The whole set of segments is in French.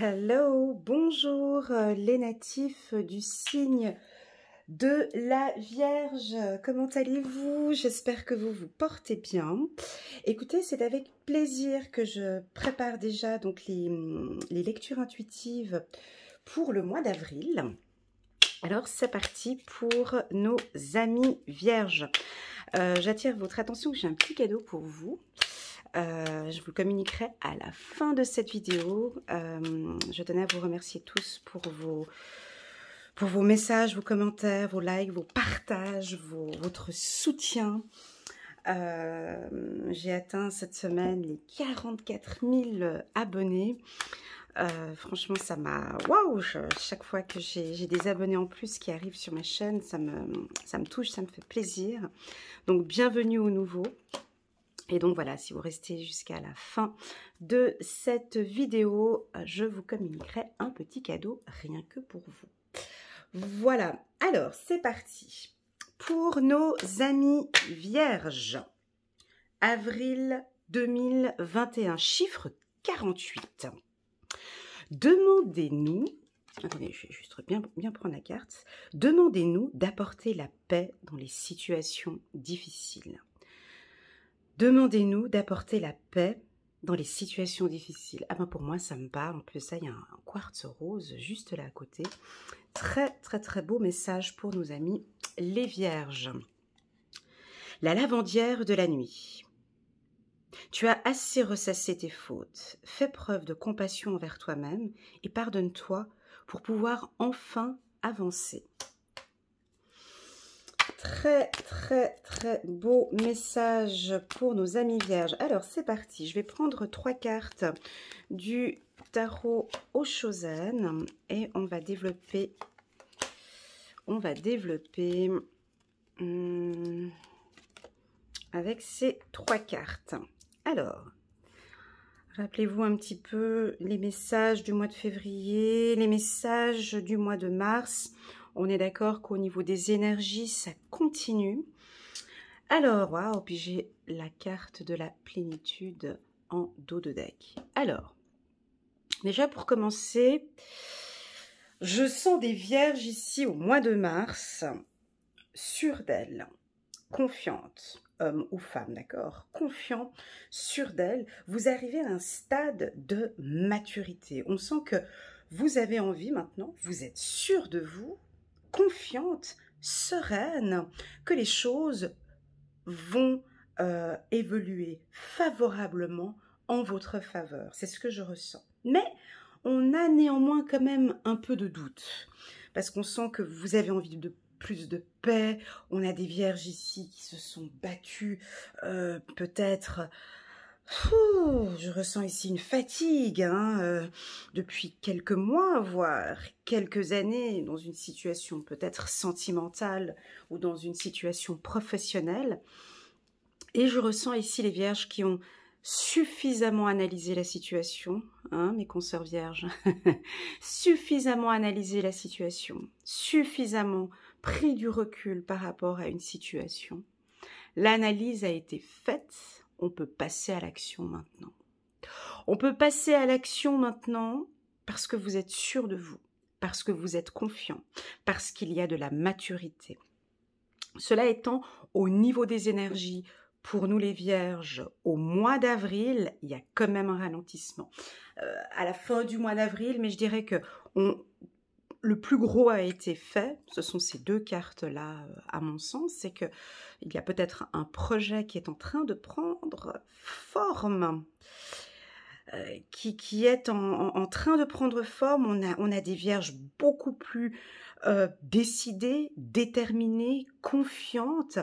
Hello, bonjour les natifs du signe de la Vierge. Comment allez-vous? J'espère que vous vous portez bien. Écoutez, c'est avec plaisir que je prépare déjà donc les lectures intuitives pour le mois d'avril. Alors c'est parti pour nos amis vierges. J'attire votre attention que j'ai un petit cadeau pour vous. Je vous le communiquerai à la fin de cette vidéo. Je tenais à vous remercier tous pour vos messages, vos commentaires, vos likes, vos partages, votre soutien. J'ai atteint cette semaine les 44 000 abonnés. Franchement, ça m'a... Waouh! Chaque fois que j'ai des abonnés en plus qui arrivent sur ma chaîne, ça me touche, ça me fait plaisir. Donc, bienvenue aux nouveaux. Et donc voilà, si vous restez jusqu'à la fin de cette vidéo, je vous communiquerai un petit cadeau rien que pour vous. Voilà, alors c'est parti. Pour nos amis vierges, avril 2021, chiffre 48. Demandez-nous, attendez, je vais juste bien prendre la carte. Demandez-nous d'apporter la paix dans les situations difficiles. Demandez-nous d'apporter la paix dans les situations difficiles. Ah ben pour moi, ça me parle. En plus, ça, il y a un quartz rose juste là à côté. Très, très, très beau message pour nos amis les vierges. La lavandière de la nuit. Tu as assez ressassé tes fautes. Fais preuve de compassion envers toi-même et pardonne-toi pour pouvoir enfin avancer. Très, très, très beau message pour nos amis vierges. Alors, c'est parti. Je vais prendre 3 cartes du tarot Oshozen et on va développer avec ces 3 cartes. Alors, rappelez-vous un petit peu les messages du mois de février, les messages du mois de mars. On est d'accord qu'au niveau des énergies, ça continue. Alors, waouh, puis j'ai la carte de la plénitude en dos de deck. Alors, déjà pour commencer, je sens des vierges ici au mois de mars, sûres d'elles, confiantes, homme ou femme, d'accord, confiant, sûres d'elles. Vous arrivez à un stade de maturité. On sent que vous avez envie maintenant, vous êtes sûr de vous, confiante, sereine, que les choses vont évoluer favorablement en votre faveur. C'est ce que je ressens. Mais on a néanmoins quand même un peu de doute, parce qu'on sent que vous avez envie de plus de paix. On a des vierges ici qui se sont battues, peut-être... Je ressens ici une fatigue depuis quelques mois, voire quelques années, dans une situation peut-être sentimentale ou dans une situation professionnelle. Et je ressens ici les vierges qui ont suffisamment analysé la situation, mes consoeurs vierges, suffisamment analysé la situation, suffisamment pris du recul par rapport à une situation. L'analyse a été faite. On peut passer à l'action maintenant. On peut passer à l'action maintenant parce que vous êtes sûr de vous, parce que vous êtes confiant, parce qu'il y a de la maturité. Cela étant, au niveau des énergies, pour nous les vierges, au mois d'avril, il y a quand même un ralentissement. À la fin du mois d'avril, mais je dirais que le plus gros a été fait, ce sont ces 2 cartes-là, à mon sens, c'est qu'il y a peut-être un projet qui est en train de prendre forme, qui est en train de prendre forme. On a des vierges beaucoup plus décidées, déterminées, confiantes,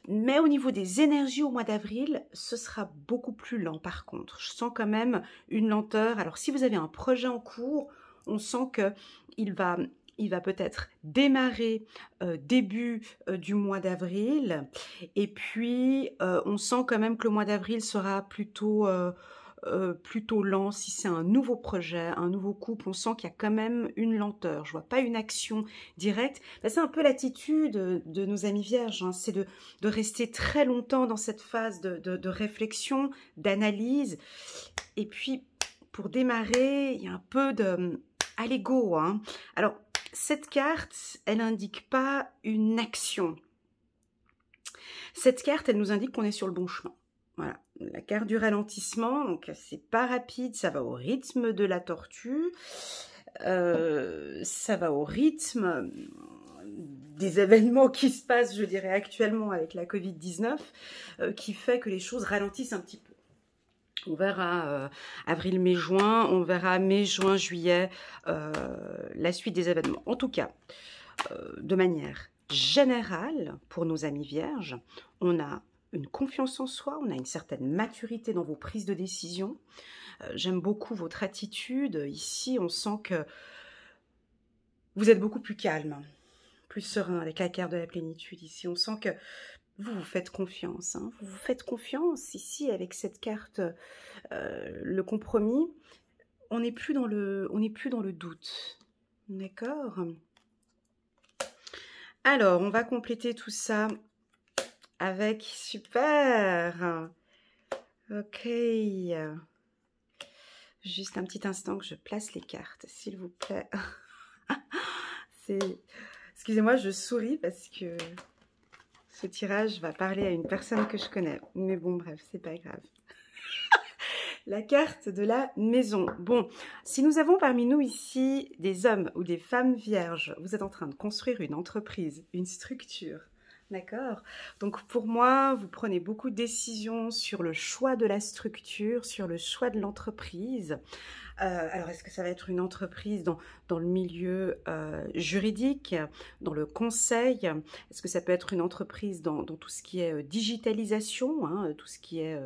mais au niveau des énergies au mois d'avril, ce sera beaucoup plus lent par contre. Je sens quand même une lenteur. Alors si vous avez un projet en cours, on sent que il va peut-être démarrer début du mois d'avril, et puis on sent quand même que le mois d'avril sera plutôt lent. Si c'est un nouveau projet, un nouveau couple, on sent qu'il y a quand même une lenteur. Je vois pas une action directe. C'est un peu l'attitude de nos amis vierges, c'est de rester très longtemps dans cette phase de réflexion, d'analyse, et puis pour démarrer, il y a un peu de... Allez, go, hein. Alors, cette carte, elle n'indique pas une action. Cette carte, elle nous indique qu'on est sur le bon chemin. Voilà, la carte du ralentissement, donc c'est pas rapide, ça va au rythme de la tortue, ça va au rythme des événements qui se passent, je dirais, actuellement avec la Covid-19, qui fait que les choses ralentissent un petit peu. On verra avril, mai, juin, on verra mai, juin, juillet, la suite des événements. En tout cas, de manière générale, pour nos amis vierges, on a une confiance en soi, on a une certaine maturité dans vos prises de décision. J'aime beaucoup votre attitude. Ici, on sent que vous êtes beaucoup plus calme, plus serein avec la carte de la plénitude. Ici, on sent que vous vous faites confiance. Hein. Vous vous faites confiance ici avec cette carte, le compromis. On n'est plus dans le doute. D'accord? Alors, on va compléter tout ça avec super. Ok. Juste un petit instant que je place les cartes, s'il vous plaît. Excusez-moi, je souris parce que ce tirage va parler à une personne que je connais. Mais bon, bref, c'est pas grave. La carte de la maison. Bon, si nous avons parmi nous ici des hommes ou des femmes vierges, vous êtes en train de construire une entreprise, une structure. D'accord? Donc pour moi, vous prenez beaucoup de décisions sur le choix de la structure, sur le choix de l'entreprise. Alors, est-ce que ça va être une entreprise dans le milieu juridique, dans le conseil? Est-ce que ça peut être une entreprise dans tout ce qui est digitalisation, hein, tout ce qui est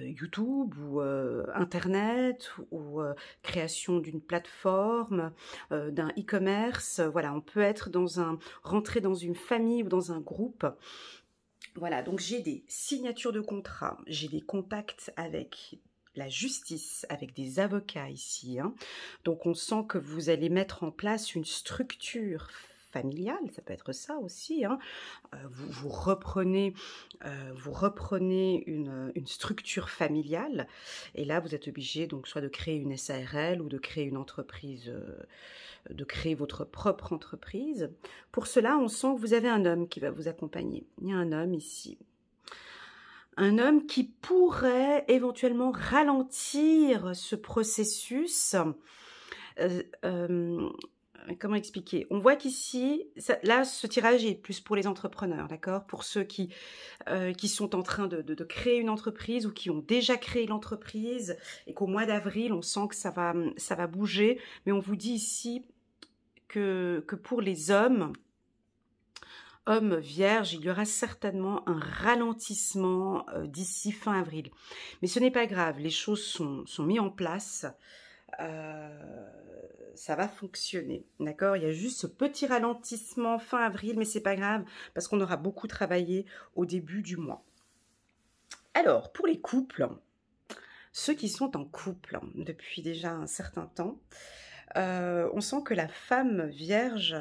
YouTube ou Internet ou création d'une plateforme, d'un e-commerce? Voilà, on peut être rentrer dans une famille ou dans un groupe. Voilà, donc j'ai des signatures de contrats, j'ai des contacts avec la justice, avec des avocats ici. Hein. Donc on sent que vous allez mettre en place une structure familiale, ça peut être ça aussi. Hein. Vous reprenez une structure familiale et là vous êtes obligé donc soit de créer une SARL ou de créer une entreprise, de créer votre propre entreprise. Pour cela, on sent que vous avez un homme qui va vous accompagner. Il y a un homme ici. Un homme qui pourrait éventuellement ralentir ce processus. Comment expliquer? On voit qu'ici, là, ce tirage est plus pour les entrepreneurs, d'accord? Pour ceux qui sont en train de créer une entreprise ou qui ont déjà créé l'entreprise et qu'au mois d'avril, on sent que ça va bouger. Mais on vous dit ici que pour les hommes vierges, il y aura certainement un ralentissement d'ici fin avril. Mais ce n'est pas grave, les choses sont mises en place. Ça va fonctionner, d'accord? Il y a juste ce petit ralentissement fin avril, mais c'est pas grave parce qu'on aura beaucoup travaillé au début du mois. Alors, pour les couples, ceux qui sont en couple depuis déjà un certain temps, on sent que la femme vierge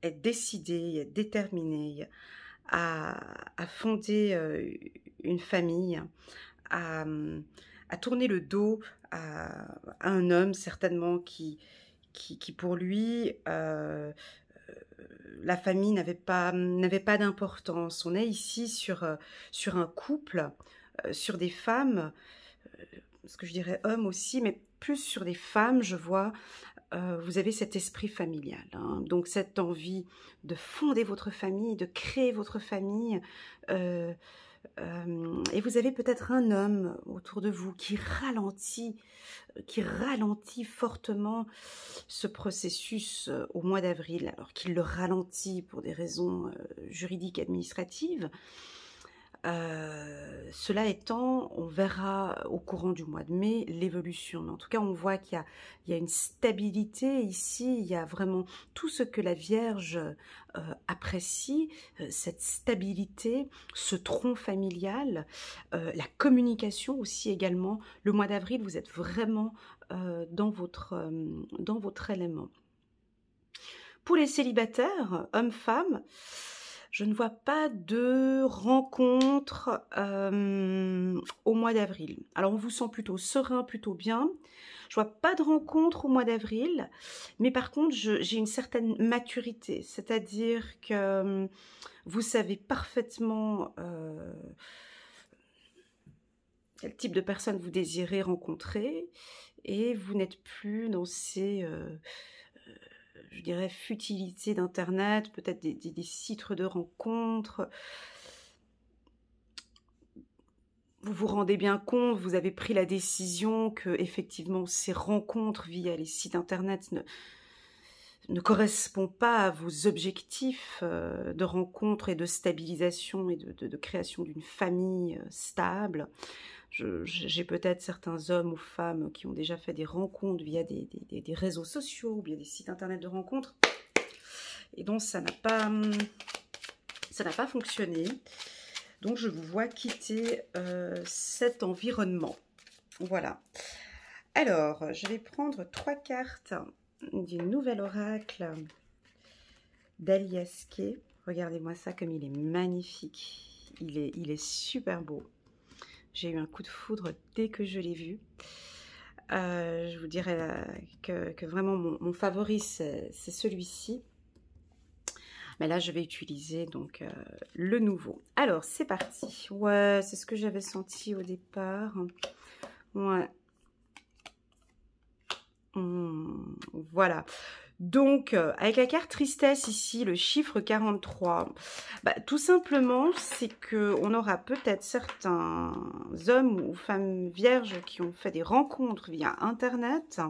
est décidée, est déterminée à fonder une famille, à tourner le dos à un homme certainement qui pour lui, la famille n'avait pas d'importance. On est ici sur un couple, sur des femmes, ce que je dirais hommes aussi, mais plus sur des femmes, je vois. Vous avez cet esprit familial, hein, donc cette envie de fonder votre famille, de créer votre famille, et vous avez peut-être un homme autour de vous qui ralentit fortement ce processus au mois d'avril, alors qu'il le ralentit pour des raisons juridiques, administratives. Cela étant, on verra au courant du mois de mai l'évolution. En tout cas, on voit qu'il y a une stabilité ici, il y a vraiment tout ce que la Vierge apprécie, cette stabilité, ce tronc familial, la communication aussi également. Le mois d'avril, vous êtes vraiment dans votre élément. Pour les célibataires, hommes-femmes, Je ne vois pas de rencontre au mois d'avril. Alors, on vous sent plutôt serein, plutôt bien. Je vois pas de rencontre au mois d'avril, mais par contre, j'ai une certaine maturité. C'est-à-dire que vous savez parfaitement quel type de personne vous désirez rencontrer et vous n'êtes plus dans ces... je dirais, futilité d'Internet, peut-être des sites de rencontres. Vous vous rendez bien compte, vous avez pris la décision que effectivement ces rencontres via les sites Internet ne correspondent pas à vos objectifs de rencontre et de stabilisation et de création d'une famille stable. J'ai peut-être certains hommes ou femmes qui ont déjà fait des rencontres via des réseaux sociaux ou via des sites Internet de rencontres. Et donc, ça n'a pas fonctionné. Donc, je vous vois quitter cet environnement. Voilà. Alors, je vais prendre 3 cartes du nouvel oracle d'Alias Kay. Regardez-moi ça comme il est magnifique. Il est super beau. J'ai eu un coup de foudre dès que je l'ai vu. Je vous dirais que vraiment mon favori, c'est celui-ci. Mais là, je vais utiliser donc le nouveau. Alors, c'est parti. Ouais, c'est ce que j'avais senti au départ. Ouais. Voilà. Donc, avec la carte tristesse ici, le chiffre 43, bah, tout simplement, c'est qu'on aura peut-être certains hommes ou femmes vierges qui ont fait des rencontres via Internet.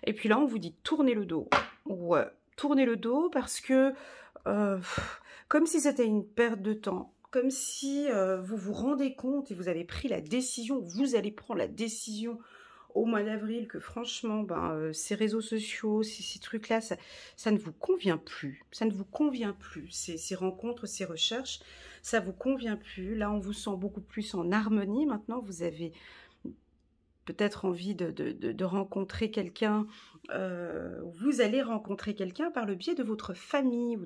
Et puis là, on vous dit tournez le dos. Ouais, tournez le dos parce que comme si c'était une perte de temps, comme si vous vous rendez compte et vous avez pris la décision, vous allez prendre la décision au mois d'avril que franchement, ces réseaux sociaux, ces trucs-là, ça ne vous convient plus. Ça ne vous convient plus. Ces rencontres, ces recherches, ça ne vous convient plus. Là, on vous sent beaucoup plus en harmonie. Maintenant, vous avez peut-être envie de rencontrer quelqu'un, vous allez rencontrer quelqu'un par le biais de votre famille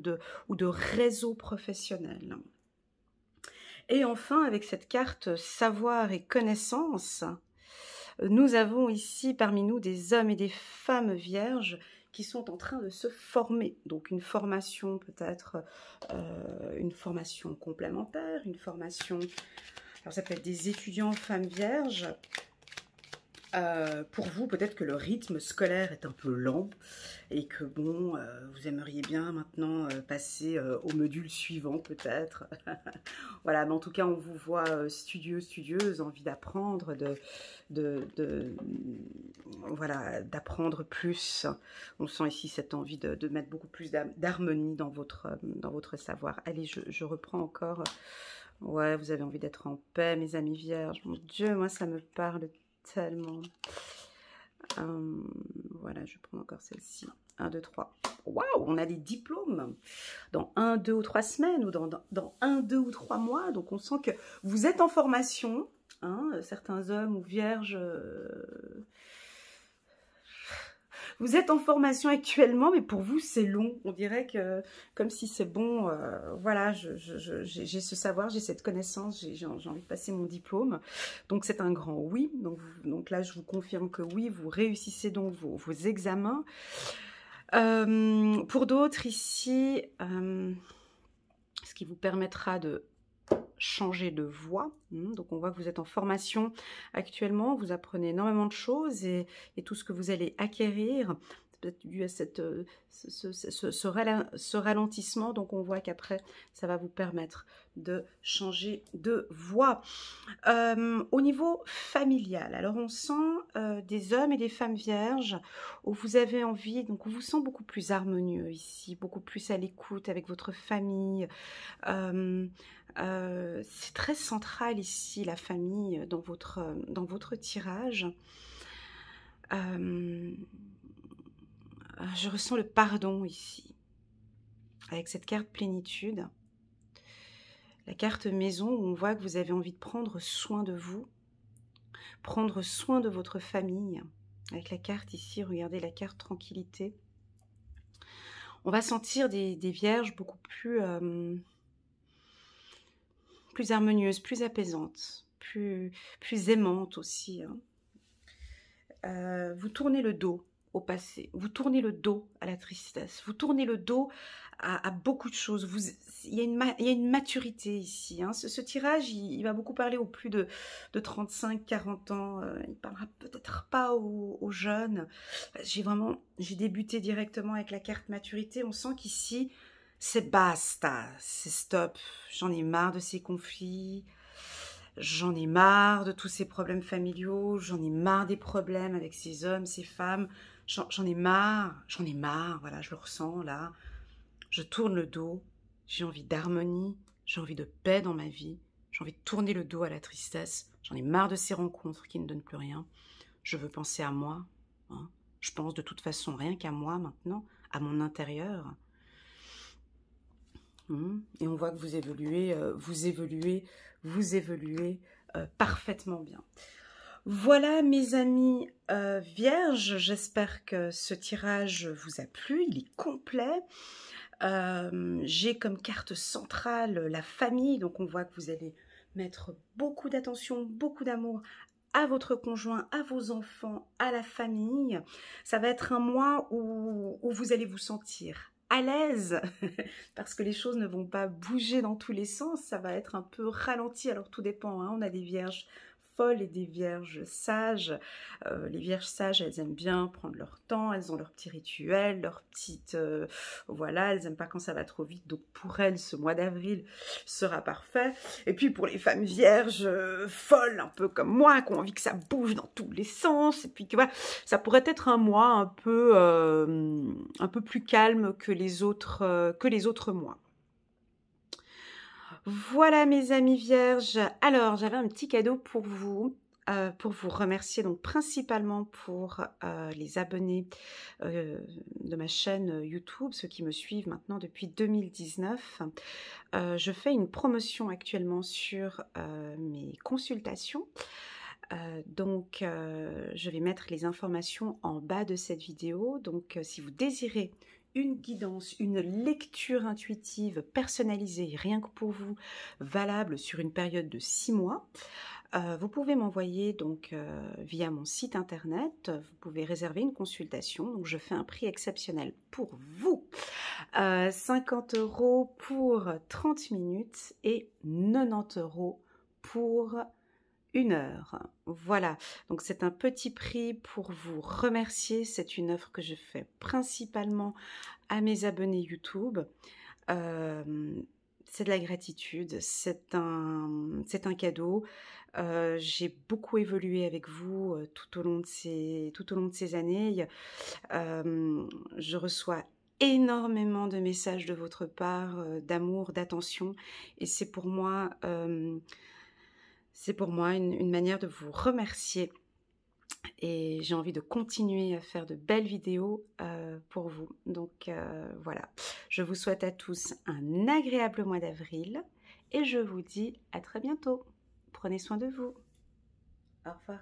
ou de réseaux professionnels. Et enfin, avec cette carte savoir et connaissance, nous avons ici parmi nous des hommes et des femmes vierges qui sont en train de se former. Donc une formation peut-être, une formation complémentaire, une formation... Alors ça peut être des étudiants femmes vierges. Pour vous, peut-être que le rythme scolaire est un peu lent et que bon, vous aimeriez bien maintenant passer au module suivant peut-être. Voilà, mais en tout cas, on vous voit studieux, studieuse, envie d'apprendre, voilà, d'apprendre plus. On sent ici cette envie de mettre beaucoup plus d'harmonie dans votre savoir. Allez, je reprends encore. Ouais, vous avez envie d'être en paix, mes amis vierges. Mon Dieu, moi, ça me parle tellement. Voilà, je prends encore celle-ci. 1, 2, 3. Waouh, on a des diplômes dans 1, 2 ou 3 semaines ou dans 1, 2 ou 3 mois. Donc, on sent que vous êtes en formation. Hein, certains hommes ou vierges... Vous êtes en formation actuellement, mais pour vous, c'est long. On dirait que, comme si c'est bon, voilà, j'ai ce savoir, j'ai cette connaissance, j'ai envie de passer mon diplôme. Donc, c'est un grand oui. Donc là, je vous confirme que oui, vous réussissez donc vos examens. Pour d'autres, ici, ce qui vous permettra de changer de voie. Donc on voit que vous êtes en formation actuellement, vous apprenez énormément de choses et tout ce que vous allez acquérir, peut-être dû à ce ralentissement, donc on voit qu'après ça va vous permettre de changer de voie. Au niveau familial, alors on sent des hommes et des femmes vierges où vous avez envie, donc on vous sent beaucoup plus harmonieux ici, beaucoup plus à l'écoute avec votre famille. C'est très central ici, la famille, dans votre tirage. Je ressens le pardon ici, avec cette carte plénitude. La carte maison, où on voit que vous avez envie de prendre soin de vous, prendre soin de votre famille. Avec la carte ici, regardez la carte tranquillité. On va sentir des vierges beaucoup plus harmonieuses, plus apaisantes, plus aimantes aussi, hein. Vous tournez le dos au passé, vous tournez le dos à la tristesse, vous tournez le dos à beaucoup de choses. Il y a une maturité ici, hein. Ce tirage, il va beaucoup parler aux plus de 35-40 ans. Il ne parlera peut-être pas aux jeunes. J'ai débuté directement avec la carte maturité. On sent qu'ici, c'est basta, c'est stop. J'en ai marre de ces conflits. J'en ai marre de tous ces problèmes familiaux, j'en ai marre des problèmes avec ces hommes, ces femmes, j'en ai marre, voilà, je le ressens là. Je tourne le dos, j'ai envie d'harmonie, j'ai envie de paix dans ma vie, j'ai envie de tourner le dos à la tristesse, j'en ai marre de ces rencontres qui ne donnent plus rien. Je veux penser à moi, hein. Je pense de toute façon rien qu'à moi maintenant, à mon intérieur. Et on voit que vous évoluez parfaitement bien. Voilà mes amis vierges, j'espère que ce tirage vous a plu, il est complet. J'ai comme carte centrale la famille, donc on voit que vous allez mettre beaucoup d'attention, beaucoup d'amour à votre conjoint, à vos enfants, à la famille. Ça va être un mois où vous allez vous sentir à l'aise parce que les choses ne vont pas bouger dans tous les sens, ça va être un peu ralenti. Alors tout dépend, hein. On a des vierges folles et des vierges sages. Les vierges sages, elles aiment bien prendre leur temps, elles ont leurs petits rituels, leurs petites... voilà, elles n'aiment pas quand ça va trop vite, donc pour elles, ce mois d'avril sera parfait. Et puis pour les femmes vierges folles, un peu comme moi, qui ont envie que ça bouge dans tous les sens, et puis que voilà, ça pourrait être un mois un peu plus calme que les autres mois. Voilà mes amis vierges, alors j'avais un petit cadeau pour vous remercier, donc principalement pour les abonnés de ma chaîne YouTube, ceux qui me suivent maintenant depuis 2019. Je fais une promotion actuellement sur mes consultations. Donc je vais mettre les informations en bas de cette vidéo, donc si vous désirez une guidance, une lecture intuitive personnalisée, rien que pour vous, valable sur une période de 6 mois, vous pouvez m'envoyer donc via mon site internet, vous pouvez réserver une consultation, donc je fais un prix exceptionnel pour vous, 50 € pour 30 minutes et 90 € pour 1 heure. Voilà, donc c'est un petit prix pour vous remercier. C'est une offre que je fais principalement à mes abonnés YouTube. C'est de la gratitude, c'est un cadeau. J'ai beaucoup évolué avec vous tout au long de ces années. Je reçois énormément de messages de votre part, d'amour, d'attention, et c'est pour moi une manière de vous remercier, et j'ai envie de continuer à faire de belles vidéos pour vous. Donc voilà, je vous souhaite à tous un agréable mois d'avril et je vous dis à très bientôt. Prenez soin de vous. Au revoir.